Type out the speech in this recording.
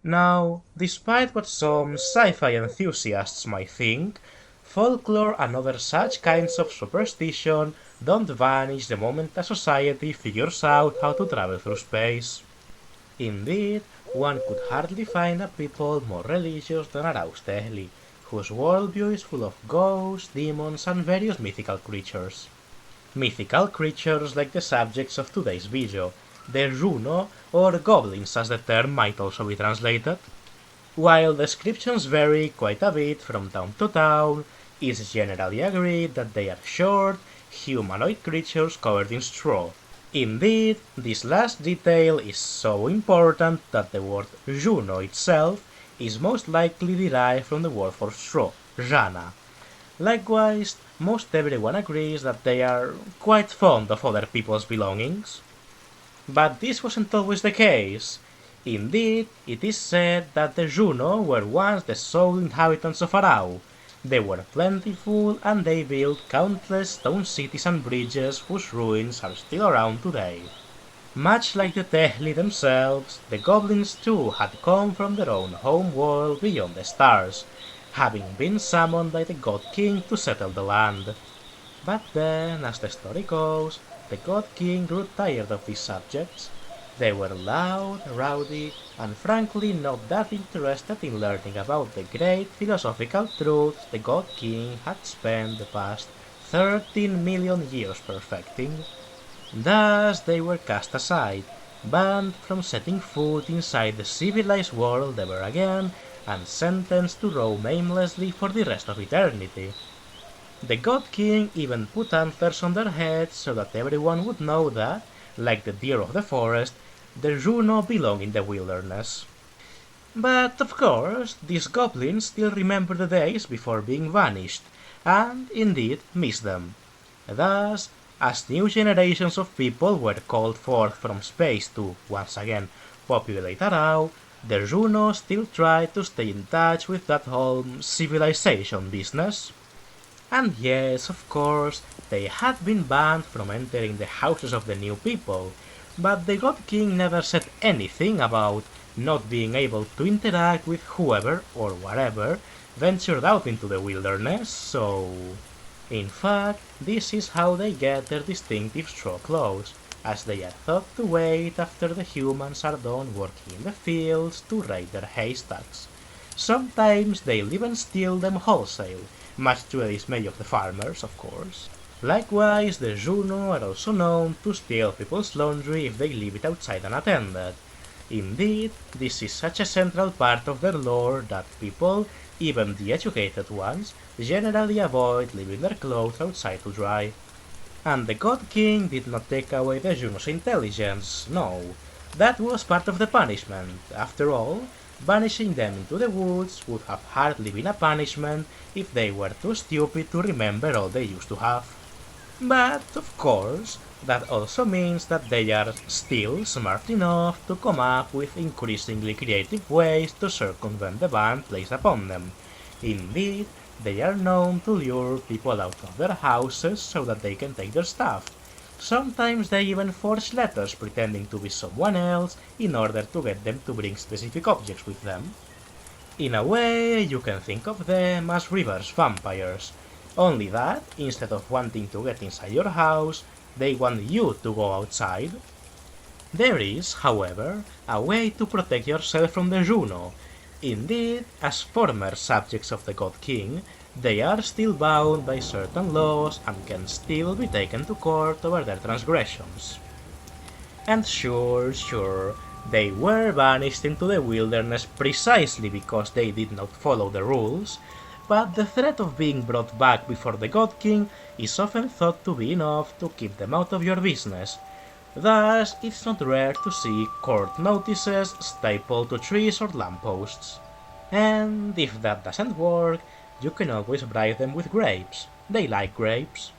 Now, despite what some sci-fi enthusiasts might think, folklore and other such kinds of superstition don't vanish the moment a society figures out how to travel through space. Indeed, one could hardly find a people more religious than Arau's Tehli, whose worldview is full of ghosts, demons, and various mythical creatures. Mythical creatures like the subjects of today's video, the Runo, or Goblins as the term might also be translated. While descriptions vary quite a bit from town to town, it's generally agreed that they are short, humanoid creatures covered in straw. Indeed, this last detail is so important that the word Juno itself is most likely derived from the word for straw, Jana. Likewise, most everyone agrees that they are quite fond of other people's belongings. But this wasn't always the case. Indeed, it is said that the Juno were once the sole inhabitants of Arau. They were plentiful and they built countless stone cities and bridges whose ruins are still around today. Much like the Tehli themselves, the goblins too had come from their own home world beyond the stars, having been summoned by the God King to settle the land. But then, as the story goes, the God King grew tired of these subjects. They were loud, rowdy, and frankly not that interested in learning about the great philosophical truths the God King had spent the past 13 million years perfecting. Thus they were cast aside, banned from setting foot inside the civilized world ever again, and sentenced to roam aimlessly for the rest of eternity. The God King even put antlers on their heads so that everyone would know that, like the deer of the forest, the Juno belong in the wilderness. But of course, these goblins still remember the days before being vanished, and indeed miss them. Thus, as new generations of people were called forth from space to, once again, populate Arau, the Juno still tried to stay in touch with that whole civilization business. And yes, of course, they had been banned from entering the houses of the new people, but the God King never said anything about not being able to interact with whoever or whatever ventured out into the wilderness, so... In fact, this is how they get their distinctive straw clothes, as they are thought to wait after the humans are done working in the fields to raid their haystacks. Sometimes they'll even steal them wholesale, much to the dismay of the farmers, of course. Likewise, the Juno are also known to steal people's laundry if they leave it outside unattended. Indeed, this is such a central part of their lore that people, even the educated ones, generally avoid leaving their clothes outside to dry. And the God King did not take away the Juno's intelligence, no. That was part of the punishment. After all, banishing them into the woods would have hardly been a punishment if they were too stupid to remember all they used to have. But, of course, that also means that they are still smart enough to come up with increasingly creative ways to circumvent the ban placed upon them. Indeed, they are known to lure people out of their houses so that they can take their stuff. Sometimes they even forge letters pretending to be someone else in order to get them to bring specific objects with them. In a way, you can think of them as reverse vampires, only that, instead of wanting to get inside your house, they want you to go outside. There is, however, a way to protect yourself from the Juno. Indeed, as former subjects of the God King, they are still bound by certain laws and can still be taken to court over their transgressions. And sure, they were banished into the wilderness precisely because they did not follow the rules, but the threat of being brought back before the God King is often thought to be enough to keep them out of your business. Thus, it's not rare to see court notices stapled to trees or lampposts. And if that doesn't work, you can always bribe them with grapes. They like grapes.